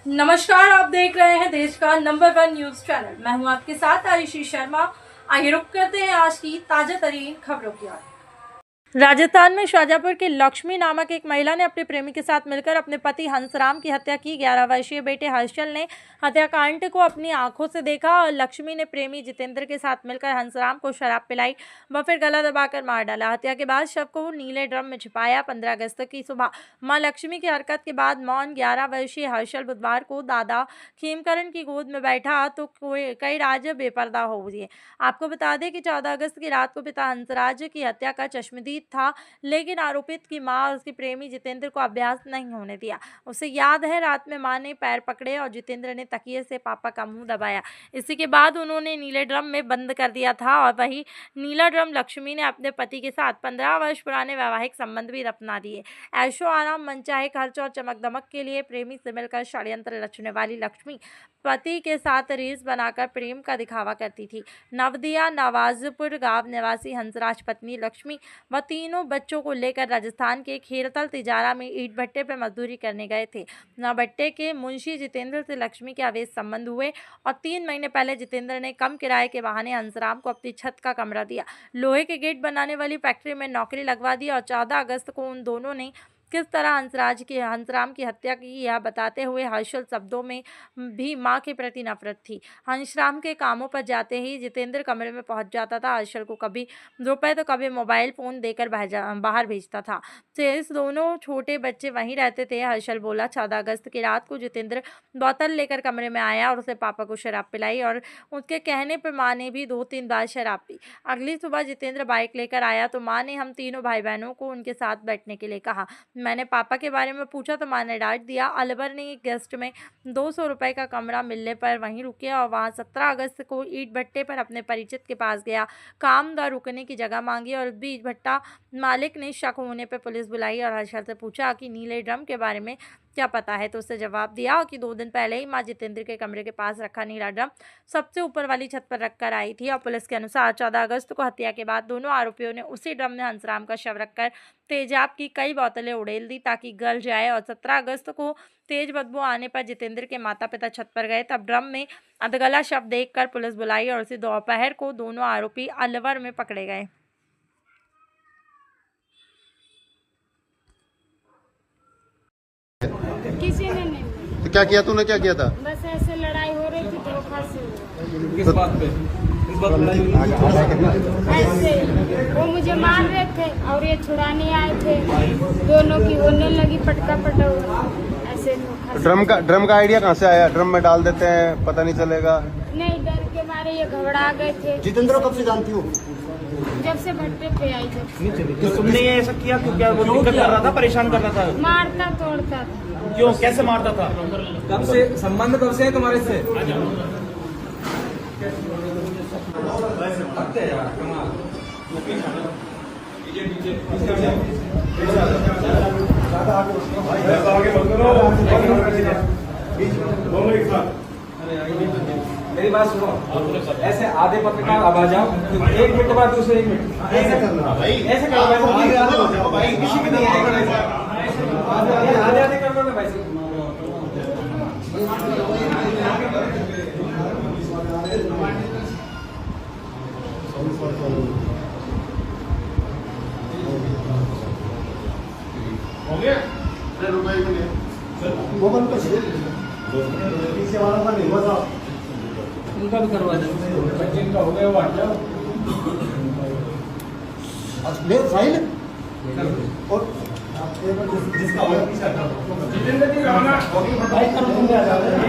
नमस्कार, आप देख रहे हैं देश का नंबर 1 न्यूज चैनल। मैं हूं आपके साथ आयुषी शर्मा। आइए रुक करते हैं आज की ताजा तरीन खबरों की ओर। राजस्थान में शाजापुर की लक्ष्मी नामक एक महिला ने अपने प्रेमी के साथ मिलकर अपने पति हंसराम की हत्या की। 11 वर्षीय बेटे हर्षल ने हत्याकांड को अपनी आंखों से देखा और लक्ष्मी ने प्रेमी जितेंद्र के साथ मिलकर हंसराम को शराब पिलाई व फिर गला दबाकर मार डाला। हत्या के बाद शव को नीले ड्रम में छिपाया। 15 अगस्त की सुबह मां लक्ष्मी की हरकत के बाद मौन 11 वर्षीय हर्षल बुधवार को दादा खेमकरण की गोद में बैठा तो कई राज बेपर्दा हो गए। आपको बता दें कि 14 अगस्त की रात को पिता हंसराज की हत्या का चश्मदीद था, लेकिन आरोपित की मां और उसके प्रेमी जितेंद्र को अभ्यास नहीं होने दिया। उसे याद है, रात में मां ने पैर पकड़े और जितेंद्र ने तकिए से पापा का मुंह दबाया। इसी के बाद उन्होंने नीले ड्रम में बंद कर दिया था और वही नीला ड्रम लक्ष्मी ने अपने पति के साथ 15 वर्ष पुराने वैवाहिक संबंध भी दफना दिए। ऐशो आराम, मनचाहे खर्च और चमक दमक के लिए प्रेमी से मिलकर षड्यंत्र रचने वाली लक्ष्मी पति के साथ रील्स बनाकर प्रेम का दिखावा करती थी। नवदिया नवाजपुर गांव निवासी हंसराज पत्नी लक्ष्मी व तीनों बच्चों को लेकर राजस्थान के खेरतल तिजारा में ईंट भट्टे पर मजदूरी करने गए थे। भट्टे के मुंशी जितेंद्र से लक्ष्मी के अवैध संबंध हुए और 3 महीने पहले जितेंद्र ने कम किराए के बहाने हंसराम को अपनी छत का कमरा दिया, लोहे के गेट बनाने वाली फैक्ट्री में नौकरी लगवा दी और 14 अगस्त को उन दोनों ने किस तरह हंसराम की हत्या की, यह बताते हुए हर्षल शब्दों में भी मां के प्रति नफरत थी। हंसराम के कामों पर जाते ही जितेंद्र कमरे में पहुंच जाता था। हर्षल को कभी रुपए तो कभी मोबाइल फोन देकर बाहर भेजता था। इस दोनों छोटे बच्चे वहीं रहते थे। हर्षल बोला, 14 अगस्त की रात को जितेंद्र बोतल लेकर कमरे में आया और उसे पापा को शराब पिलाई और उसके कहने पर माँ ने भी 2-3 बार शराब पी। अगली सुबह जितेंद्र बाइक लेकर आया तो माँ ने हम तीनों भाई बहनों को उनके साथ बैठने के लिए कहा। मैंने पापा के बारे में पूछा तो माँ ने डांट दिया। अलवर ने एक गेस्ट में 200 रुपए का कमरा मिलने पर वहीं रुके और वहाँ 17 अगस्त को ईंट भट्टे पर अपने परिचित के पास गया। काम का रुकने की जगह मांगी और ईंट भट्टा मालिक ने शक होने पर पुलिस बुलाई और हर्षल से पूछा कि नीले ड्रम के बारे में क्या पता है, तो उससे जवाब दिया कि 2 दिन पहले ही मां जितेंद्र के कमरे के पास रखा नीला ड्रम सबसे ऊपर वाली छत पर रखकर आई थी। और पुलिस के अनुसार 14 अगस्त को हत्या के बाद दोनों आरोपियों ने उसी ड्रम में हंसराम का शव रखकर तेजाब की कई बोतलें उड़ेल दी ताकि गल जाए और 17 अगस्त को तेज बदबू आने पर जितेंद्र के माता पिता छत पर गए। तब ड्रम में अधगला शव देखकर पुलिस बुलाई और उसी दोपहर को दोनों आरोपी अलवर में पकड़े गए। किसी ने नहीं। तो क्या किया तूने, क्या किया था? बस ऐसे लड़ाई हो रही थी धोखा से। किस बात पे? किस बात पे लड़ाई हुई? ऐसे वो मुझे मार रहे थे और ये छुड़ाने आए थे। दोनों की होने लगी पटका पटक। ऐसे धोखा से। ड्रम का आइडिया कहाँ से आया? ड्रम में डाल देते हैं, पता नहीं चलेगा। नहीं, डर के मारे ये घबरा गए थे। जितेंद्र कब से जानती हो? जब से भट्टे पे आई जब। तो तुमने ये ऐसा किया क्यों? क्या वो दिक्कत कर रहा था, परेशान कर रहा था? मारता तोड़ता था। क्यों, कैसे मारता था? कब से संबंध कब से है तुम्हारे से? मेरी बात सुनो, ऐसे आधे पत्रकार अब आ जाओ, 1 मिनट बाद दूसरे 1 मिनट ऐसे करना भाई, ऐसे करना भाई, किसी भी नहीं आएगा। आधे आधे कर दो भाई। हो गया? मोबाइल का पीछे वाला का नहीं हुआ, उनका भी करवा दो। जिनका हो गया वो हट जाओ। ले फाइल और जिसका हो जितेंद्र जी का होना बाइक का नंबर आ जाए।